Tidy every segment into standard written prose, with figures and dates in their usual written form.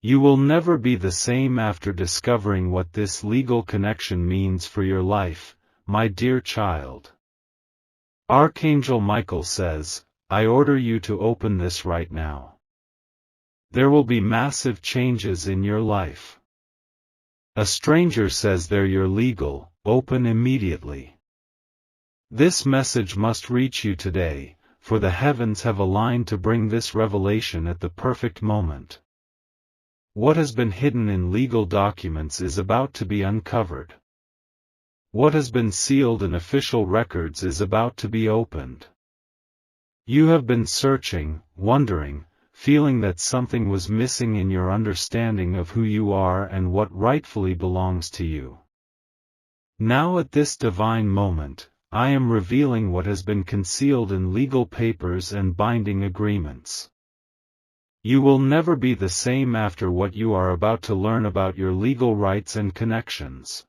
You will never be the same after discovering what this legal connection means for your life, my dear child. Archangel Michael says, I order you to open this right now. There will be massive changes in your life. A stranger says they're your legal, open immediately. This message must reach you today, for the heavens have aligned to bring this revelation at the perfect moment. What has been hidden in legal documents is about to be uncovered. What has been sealed in official records is about to be opened. You have been searching, wondering, feeling that something was missing in your understanding of who you are and what rightfully belongs to you. Now at this divine moment, I am revealing what has been concealed in legal papers and binding agreements. You will never be the same after what you are about to learn about your legal rights and connections.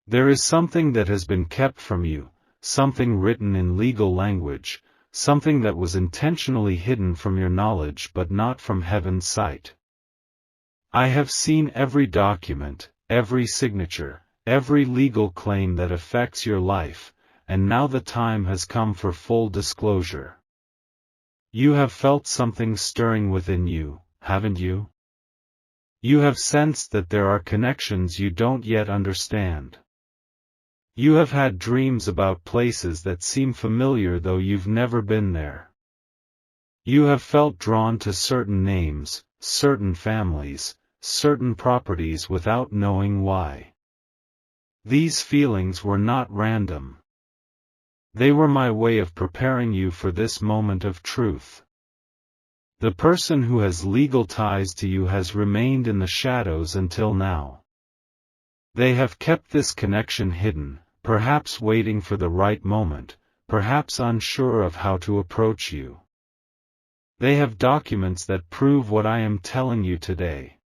There is something that has been kept from you, something written in legal language, something that was intentionally hidden from your knowledge but not from heaven's sight. I have seen every document, every signature, every legal claim that affects your life, and now the time has come for full disclosure. You have felt something stirring within you, haven't you? You have sensed that there are connections you don't yet understand. You have had dreams about places that seem familiar though you've never been there. You have felt drawn to certain names, certain families, certain properties without knowing why. These feelings were not random. They were my way of preparing you for this moment of truth. The person who has legal ties to you has remained in the shadows until now. They have kept this connection hidden, perhaps waiting for the right moment, perhaps unsure of how to approach you. They have documents that prove what I am telling you today.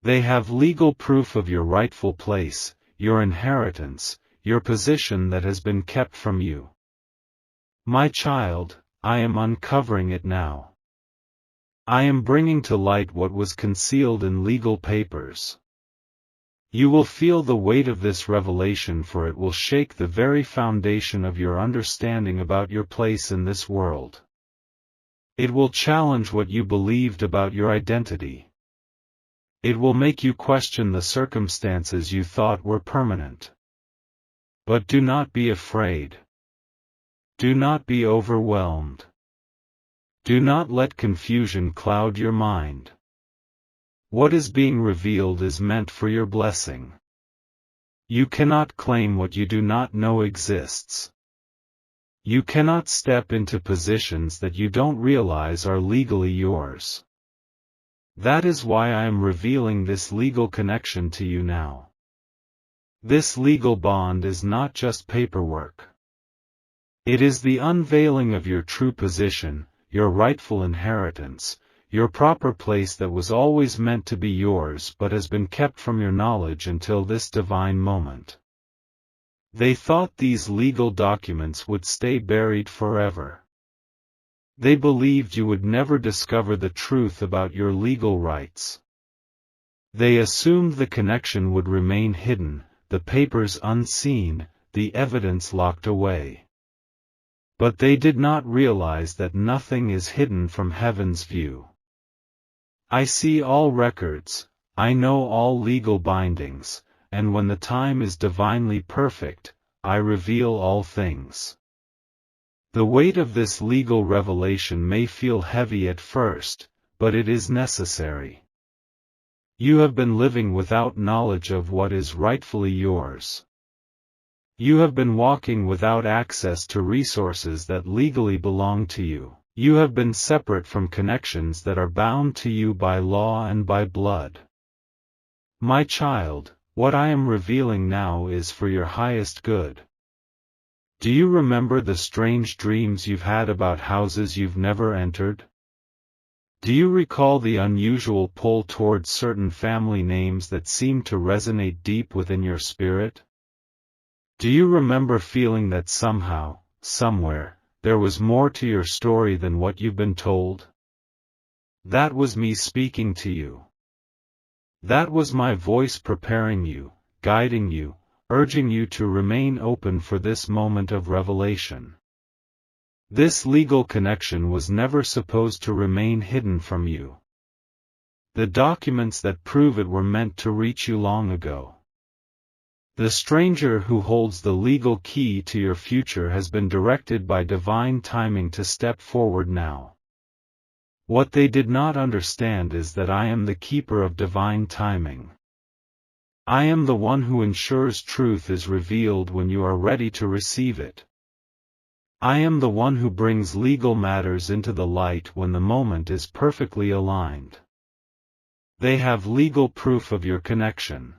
They have legal proof of your rightful place, your inheritance, your position that has been kept from you. My child, I am uncovering it now. I am bringing to light what was concealed in legal papers. You will feel the weight of this revelation, for it will shake the very foundation of your understanding about your place in this world. It will challenge what you believed about your identity. It will make you question the circumstances you thought were permanent. But do not be afraid. Do not be overwhelmed. Do not let confusion cloud your mind. What is being revealed is meant for your blessing. You cannot claim what you do not know exists. You cannot step into positions that you don't realize are legally yours. That is why I am revealing this legal connection to you now. This legal bond is not just paperwork. It is the unveiling of your true position, your rightful inheritance, your proper place that was always meant to be yours but has been kept from your knowledge until this divine moment. They thought these legal documents would stay buried forever. They believed you would never discover the truth about your legal rights. They assumed the connection would remain hidden, the papers unseen, the evidence locked away. But they did not realize that nothing is hidden from heaven's view. I see all records, I know all legal bindings, and when the time is divinely perfect, I reveal all things. The weight of this legal revelation may feel heavy at first, but it is necessary. You have been living without knowledge of what is rightfully yours. You have been walking without access to resources that legally belong to you. You have been separate from connections that are bound to you by law and by blood. My child, what I am revealing now is for your highest good. Do you remember the strange dreams you've had about houses you've never entered? Do you recall the unusual pull towards certain family names that seem to resonate deep within your spirit? Do you remember feeling that somehow, somewhere, there was more to your story than what you've been told? That was me speaking to you. That was my voice preparing you, guiding you, urging you to remain open for this moment of revelation. This legal connection was never supposed to remain hidden from you. The documents that prove it were meant to reach you long ago. The stranger who holds the legal key to your future has been directed by divine timing to step forward now. What they did not understand is that I am the keeper of divine timing. I am the one who ensures truth is revealed when you are ready to receive it. I am the one who brings legal matters into the light when the moment is perfectly aligned. They have legal proof of your connection.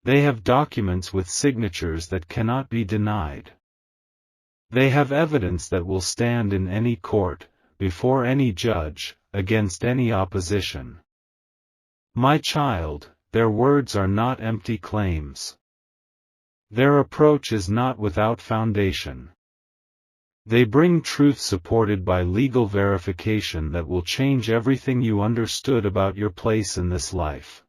They have documents with signatures that cannot be denied. They have evidence that will stand in any court, before any judge, against any opposition. My child, their words are not empty claims. Their approach is not without foundation. They bring truth supported by legal verification that will change everything you understood about your place in this life.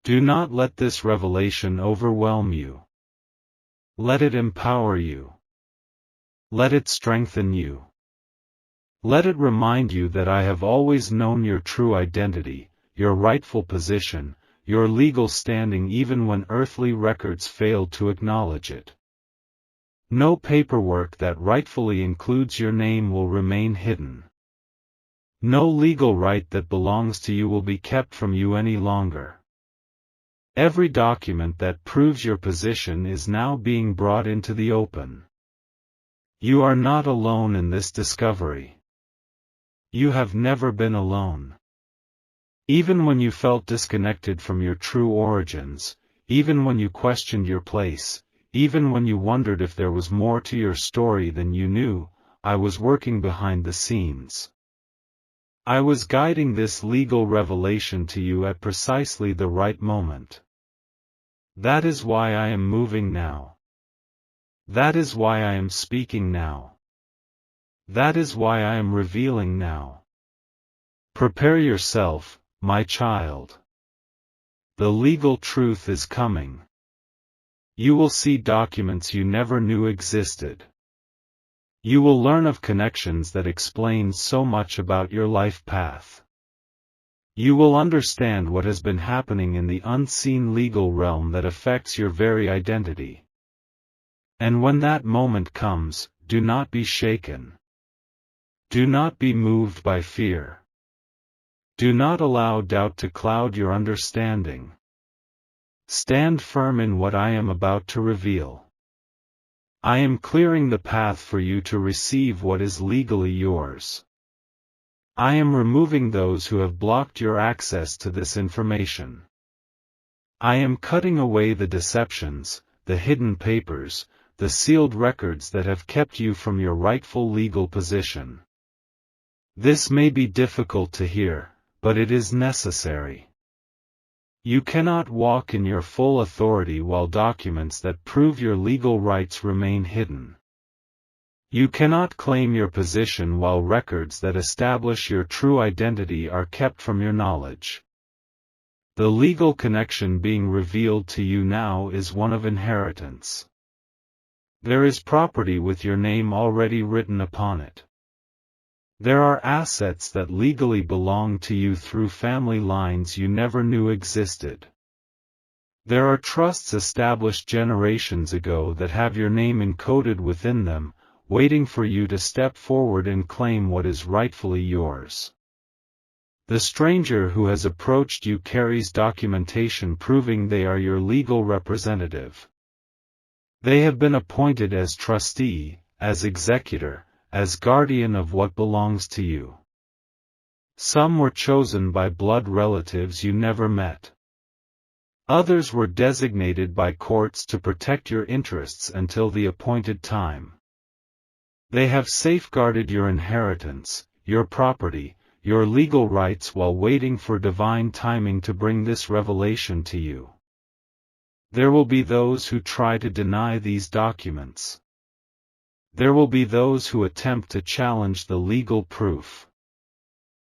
Do not let this revelation overwhelm you. Let it empower you. Let it strengthen you. Let it remind you that I have always known your true identity, your rightful position, your legal standing even when earthly records failed to acknowledge it. No paperwork that rightfully includes your name will remain hidden. No legal right that belongs to you will be kept from you any longer. Every document that proves your position is now being brought into the open. You are not alone in this discovery. You have never been alone. Even when you felt disconnected from your true origins, even when you questioned your place, even when you wondered if there was more to your story than you knew, I was working behind the scenes. I was guiding this legal revelation to you at precisely the right moment. That is why I am moving now. That is why I am speaking now. That is why I am revealing now. Prepare yourself, my child. The legal truth is coming. You will see documents you never knew existed. You will learn of connections that explain so much about your life path. You will understand what has been happening in the unseen legal realm that affects your very identity. And when that moment comes, do not be shaken. Do not be moved by fear. Do not allow doubt to cloud your understanding. Stand firm in what I am about to reveal. I am clearing the path for you to receive what is legally yours. I am removing those who have blocked your access to this information. I am cutting away the deceptions, the hidden papers, the sealed records that have kept you from your rightful legal position. This may be difficult to hear, but it is necessary. You cannot walk in your full authority while documents that prove your legal rights remain hidden. You cannot claim your position while records that establish your true identity are kept from your knowledge. The legal connection being revealed to you now is one of inheritance. There is property with your name already written upon it. There are assets that legally belong to you through family lines you never knew existed. There are trusts established generations ago that have your name encoded within them, waiting for you to step forward and claim what is rightfully yours. The stranger who has approached you carries documentation proving they are your legal representative. They have been appointed as trustee, as executor, as guardian of what belongs to you. Some were chosen by blood relatives you never met. Others were designated by courts to protect your interests until the appointed time. They have safeguarded your inheritance, your property, your legal rights while waiting for divine timing to bring this revelation to you. There will be those who try to deny these documents. There will be those who attempt to challenge the legal proof.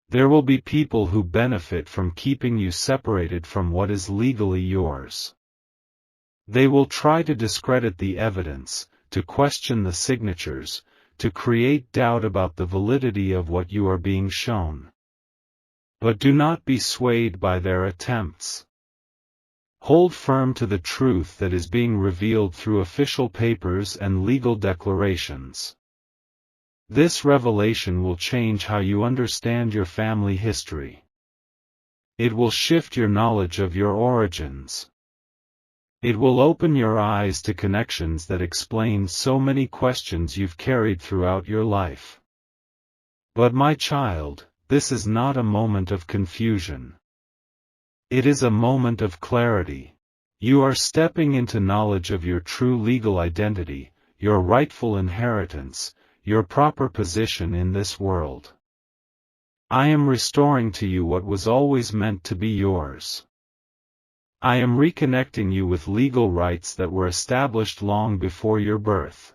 There will be people who benefit from keeping you separated from what is legally yours. They will try to discredit the evidence, to question the signatures, to create doubt about the validity of what you are being shown. But do not be swayed by their attempts. Hold firm to the truth that is being revealed through official papers and legal declarations. This revelation will change how you understand your family history. It will shift your knowledge of your origins. It will open your eyes to connections that explain so many questions you've carried throughout your life. But my child, this is not a moment of confusion. It is a moment of clarity. You are stepping into knowledge of your true legal identity, your rightful inheritance, your proper position in this world. I am restoring to you what was always meant to be yours. I am reconnecting you with legal rights that were established long before your birth.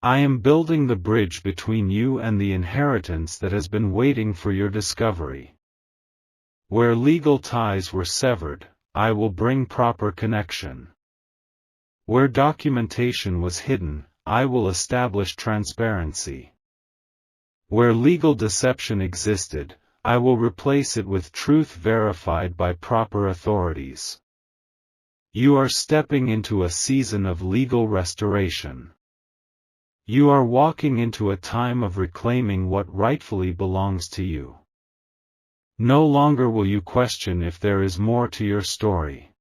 I am building the bridge between you and the inheritance that has been waiting for your discovery. Where legal ties were severed, I will bring proper connection. Where documentation was hidden, I will establish transparency. Where legal deception existed, I will replace it with truth verified by proper authorities. You are stepping into a season of legal restoration. You are walking into a time of reclaiming what rightfully belongs to you. No longer will you question if there is more to your story.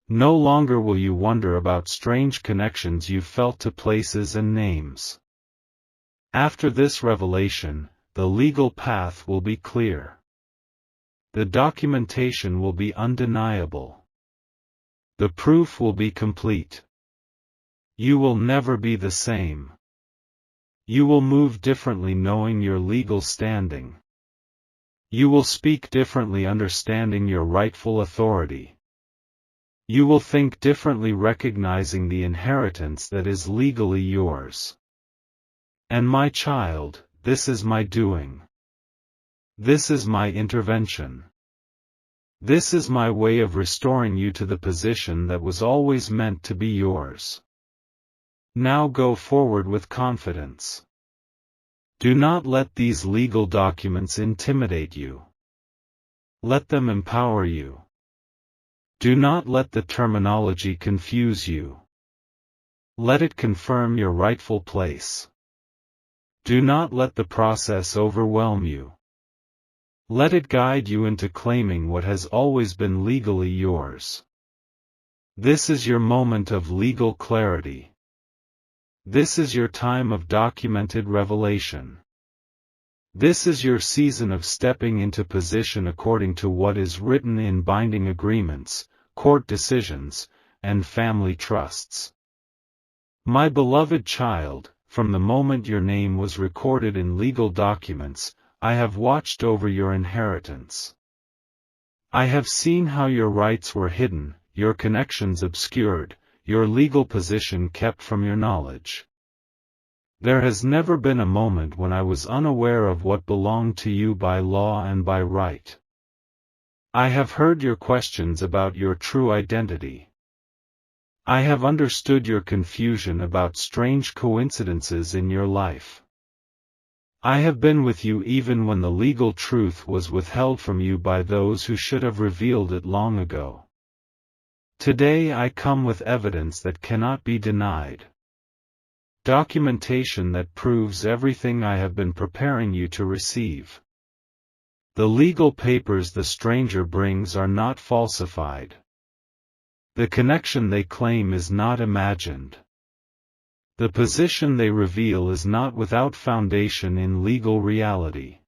No longer will you wonder about strange connections you felt to places and names. After this revelation, the legal path will be clear. The documentation will be undeniable. The proof will be complete. You will never be the same. You will move differently knowing your legal standing. You will speak differently understanding your rightful authority. You will think differently recognizing the inheritance that is legally yours. And my child, this is my doing. This is my intervention. This is my way of restoring you to the position that was always meant to be yours. Now go forward with confidence. Do not let these legal documents intimidate you. Let them empower you. Do not let the terminology confuse you. Let it confirm your rightful place. Do not let the process overwhelm you. Let it guide you into claiming what has always been legally yours. This is your moment of legal clarity. This is your time of documented revelation. This is your season of stepping into position according to what is written in binding agreements, court decisions, and family trusts. My beloved child, from the moment your name was recorded in legal documents, I have watched over your inheritance. I have seen how your rights were hidden, your connections obscured, your legal position kept from your knowledge. There has never been a moment when I was unaware of what belonged to you by law and by right. I have heard your questions about your true identity. I have understood your confusion about strange coincidences in your life. I have been with you even when the legal truth was withheld from you by those who should have revealed it long ago. Today I come with evidence that cannot be denied. Documentation that proves everything I have been preparing you to receive. The legal papers the stranger brings are not falsified. The connection they claim is not imagined. The position they reveal is not without foundation in legal reality.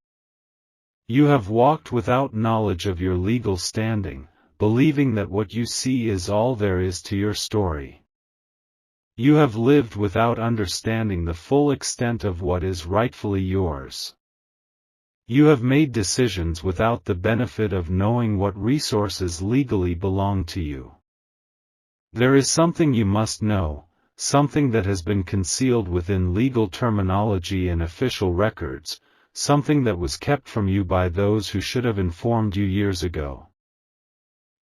You have walked without knowledge of your legal standing, believing that what you see is all there is to your story. You have lived without understanding the full extent of what is rightfully yours. You have made decisions without the benefit of knowing what resources legally belong to you. There is something you must know, something that has been concealed within legal terminology and official records, something that was kept from you by those who should have informed you years ago.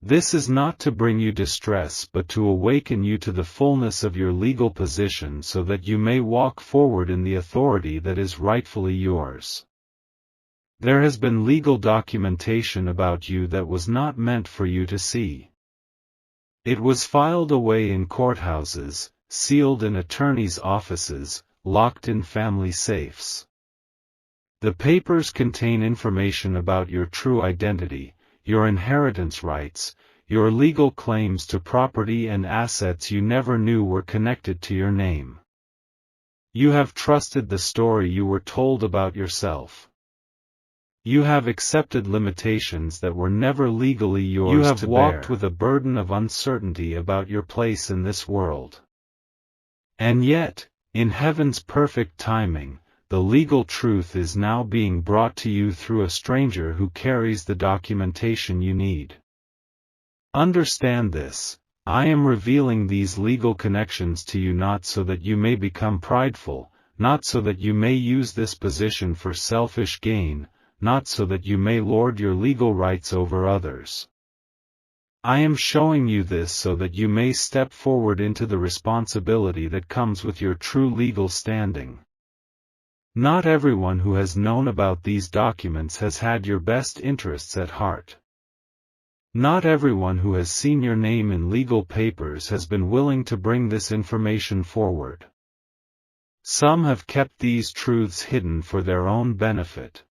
This is not to bring you distress but to awaken you to the fullness of your legal position so that you may walk forward in the authority that is rightfully yours. There has been legal documentation about you that was not meant for you to see. It was filed away in courthouses, sealed in attorneys' offices, locked in family safes. The papers contain information about your true identity, your inheritance rights, your legal claims to property and assets you never knew were connected to your name. You have trusted the story you were told about yourself. You have accepted limitations that were never legally yours to bear. You have walked with a burden of uncertainty about your place in this world. And yet, in heaven's perfect timing, the legal truth is now being brought to you through a stranger who carries the documentation you need. Understand this: I am revealing these legal connections to you not so that you may become prideful, not so that you may use this position for selfish gain, not so that you may lord your legal rights over others. I am showing you this so that you may step forward into the responsibility that comes with your true legal standing. Not everyone who has known about these documents has had your best interests at heart. Not everyone who has seen your name in legal papers has been willing to bring this information forward. Some have kept these truths hidden for their own benefit.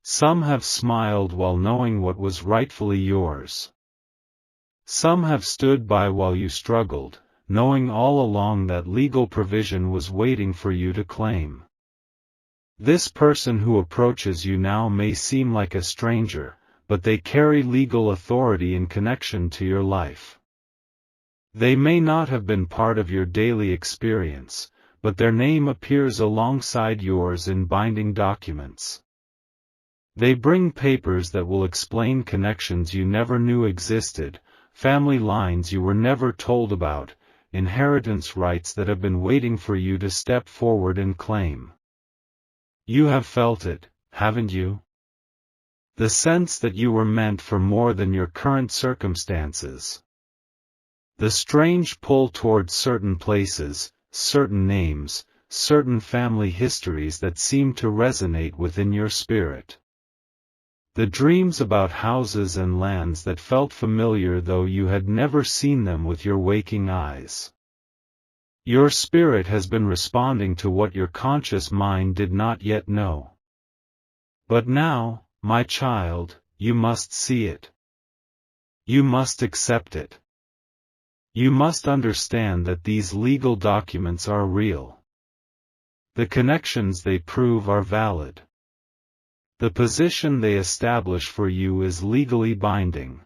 Some have smiled while knowing what was rightfully yours. Some have stood by while you struggled, knowing all along that legal provision was waiting for you to claim. This person who approaches you now may seem like a stranger, but they carry legal authority in connection to your life. They may not have been part of your daily experience, but their name appears alongside yours in binding documents. They bring papers that will explain connections you never knew existed, family lines you were never told about, inheritance rights that have been waiting for you to step forward and claim. You have felt it, haven't you? The sense that you were meant for more than your current circumstances. The strange pull towards certain places, certain names, certain family histories that seem to resonate within your spirit. The dreams about houses and lands that felt familiar though you had never seen them with your waking eyes. Your spirit has been responding to what your conscious mind did not yet know. But now, my child, you must see it. You must accept it. You must understand that these legal documents are real. The connections they prove are valid. The position they establish for you is legally binding.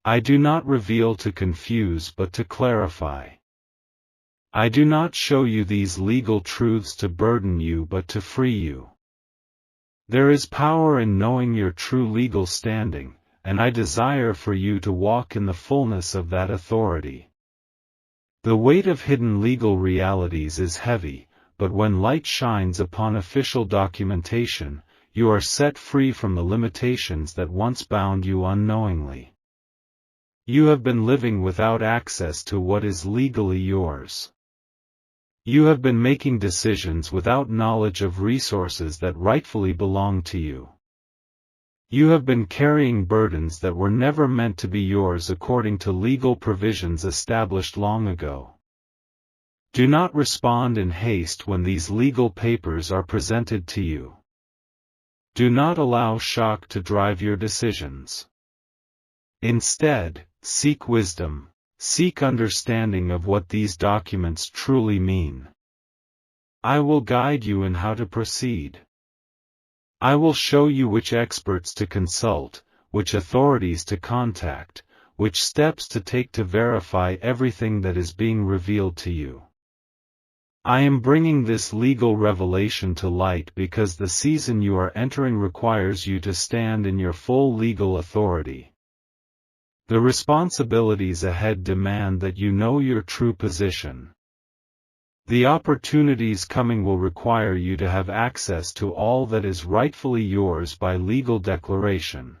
I do not reveal to confuse but to clarify. I do not show you these legal truths to burden you but to free you. There is power in knowing your true legal standing, and I desire for you to walk in the fullness of that authority. The weight of hidden legal realities is heavy, but when light shines upon official documentation, you are set free from the limitations that once bound you unknowingly. You have been living without access to what is legally yours. You have been making decisions without knowledge of resources that rightfully belong to you. You have been carrying burdens that were never meant to be yours according to legal provisions established long ago. Do not respond in haste when these legal papers are presented to you. Do not allow shock to drive your decisions. Instead, seek wisdom, seek understanding of what these documents truly mean. I will guide you in how to proceed. I will show you which experts to consult, which authorities to contact, which steps to take to verify everything that is being revealed to you. I am bringing this legal revelation to light because the season you are entering requires you to stand in your full legal authority. The responsibilities ahead demand that you know your true position. The opportunities coming will require you to have access to all that is rightfully yours by legal declaration.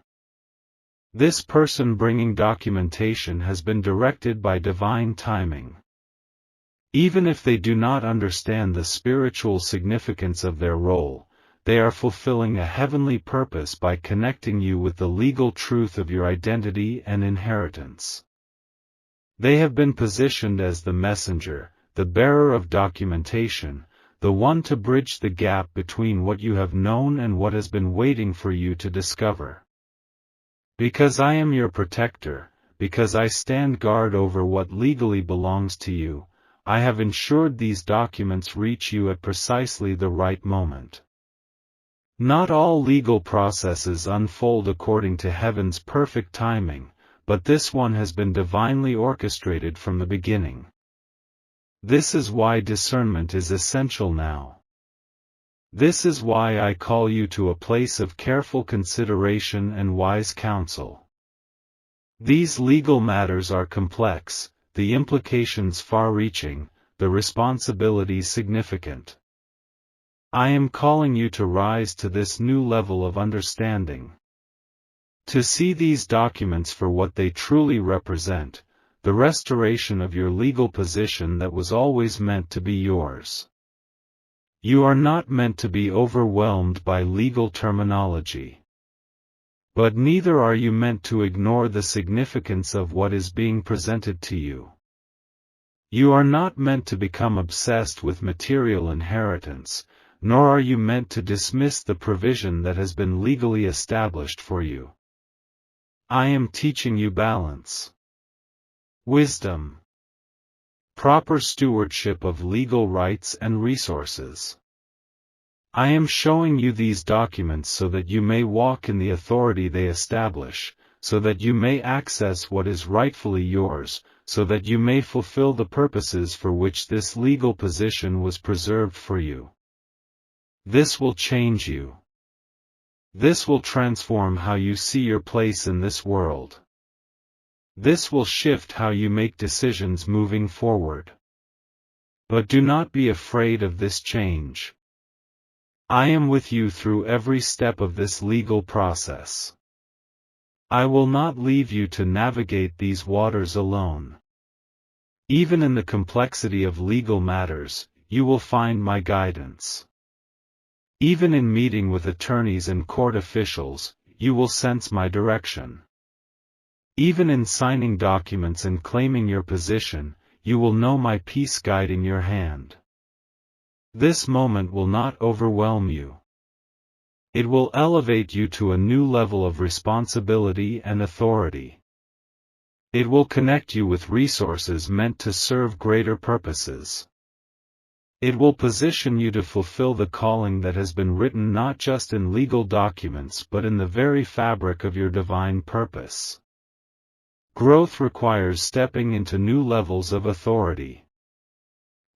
This person bringing documentation has been directed by divine timing. Even if they do not understand the spiritual significance of their role, they are fulfilling a heavenly purpose by connecting you with the legal truth of your identity and inheritance. They have been positioned as the messenger, the bearer of documentation, the one to bridge the gap between what you have known and what has been waiting for you to discover. Because I am your protector, because I stand guard over what legally belongs to you, I have ensured these documents reach you at precisely the right moment. Not all legal processes unfold according to heaven's perfect timing, but this one has been divinely orchestrated from the beginning. This is why discernment is essential now. This is why I call you to a place of careful consideration and wise counsel. These legal matters are complex, the implications far-reaching, the responsibilities significant. I am calling you to rise to this new level of understanding. To see these documents for what they truly represent, the restoration of your legal position that was always meant to be yours. You are not meant to be overwhelmed by legal terminology. But neither are you meant to ignore the significance of what is being presented to you. You are not meant to become obsessed with material inheritance, nor are you meant to dismiss the provision that has been legally established for you. I am teaching you balance, wisdom, proper stewardship of legal rights and resources. I am showing you these documents so that you may walk in the authority they establish, so that you may access what is rightfully yours, so that you may fulfill the purposes for which this legal position was preserved for you. This will change you. This will transform how you see your place in this world. This will shift how you make decisions moving forward. But do not be afraid of this change. I am with you through every step of this legal process. I will not leave you to navigate these waters alone. Even in the complexity of legal matters, you will find my guidance. Even in meeting with attorneys and court officials, you will sense my direction. Even in signing documents and claiming your position, you will know my peace guiding your hand. This moment will not overwhelm you. It will elevate you to a new level of responsibility and authority. It will connect you with resources meant to serve greater purposes. It will position you to fulfill the calling that has been written not just in legal documents but in the very fabric of your divine purpose. Growth requires stepping into new levels of authority.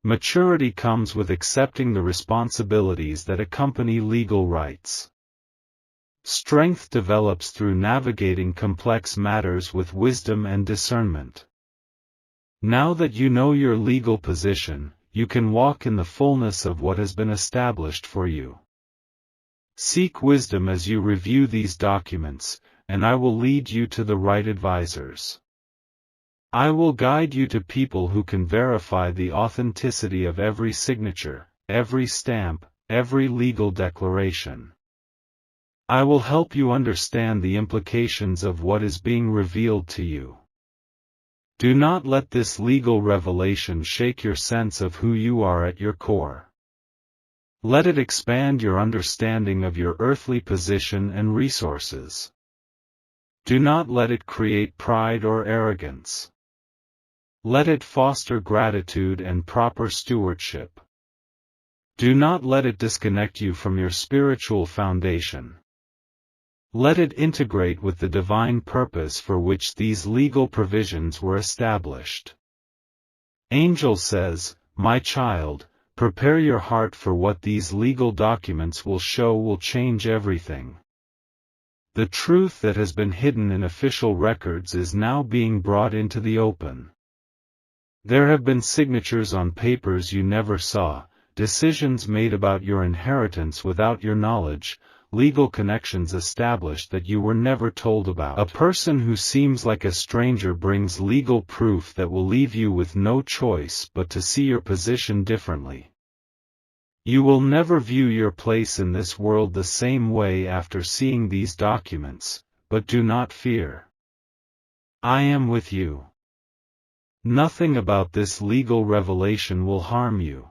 Maturity comes with accepting the responsibilities that accompany legal rights. Strength develops through navigating complex matters with wisdom and discernment. Now that you know your legal position, you can walk in the fullness of what has been established for you. Seek wisdom as you review these documents, and I will lead you to the right advisors. I will guide you to people who can verify the authenticity of every signature, every stamp, every legal declaration. I will help you understand the implications of what is being revealed to you. Do not let this legal revelation shake your sense of who you are at your core. Let it expand your understanding of your earthly position and resources. Do not let it create pride or arrogance. Let it foster gratitude and proper stewardship. Do not let it disconnect you from your spiritual foundation. Let it integrate with the divine purpose for which these legal provisions were established. Angel says, "My child, prepare your heart for what these legal documents will show will change everything." The truth that has been hidden in official records is now being brought into the open. There have been signatures on papers you never saw, decisions made about your inheritance without your knowledge, legal connections established that you were never told about. A person who seems like a stranger brings legal proof that will leave you with no choice but to see your position differently. You will never view your place in this world the same way after seeing these documents, but do not fear. I am with you. Nothing about this legal revelation will harm you.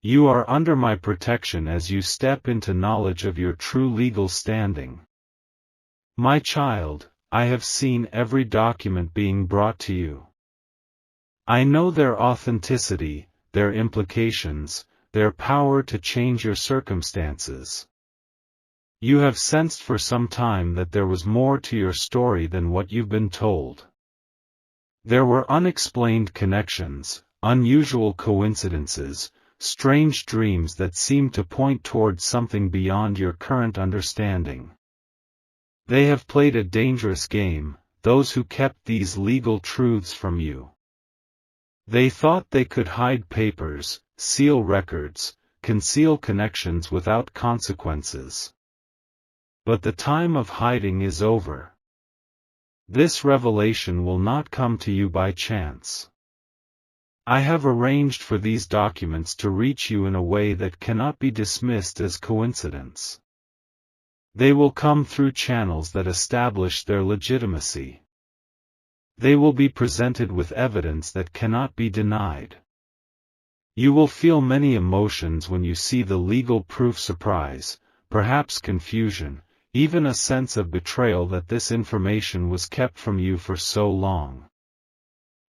You are under my protection as you step into knowledge of your true legal standing. My child, I have seen every document being brought to you. I know their authenticity, their implications, their power to change your circumstances. You have sensed for some time that there was more to your story than what you've been told. There were unexplained connections, unusual coincidences, strange dreams that seemed to point towards something beyond your current understanding. They have played a dangerous game, those who kept these legal truths from you. They thought they could hide papers, seal records, conceal connections without consequences. But the time of hiding is over. This revelation will not come to you by chance. I have arranged for these documents to reach you in a way that cannot be dismissed as coincidence. They will come through channels that establish their legitimacy. They will be presented with evidence that cannot be denied. You will feel many emotions when you see the legal proof: surprise, perhaps confusion, even a sense of betrayal that this information was kept from you for so long.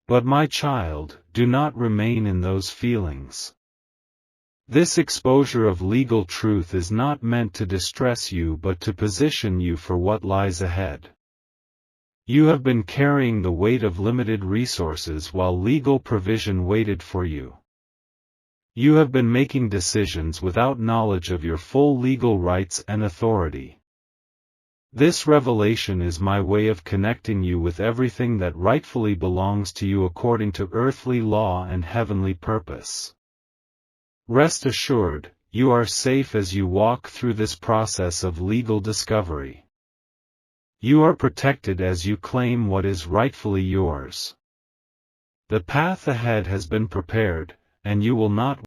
But my child, do not remain in those feelings. This exposure of legal truth is not meant to distress you but to position you for what lies ahead. You have been carrying the weight of limited resources while legal provision waited for you. You have been making decisions without knowledge of your full legal rights and authority. This revelation is my way of connecting you with everything that rightfully belongs to you according to earthly law and heavenly purpose. Rest assured, you are safe as you walk through this process of legal discovery. You are protected as you claim what is rightfully yours. The path ahead has been prepared, and you will not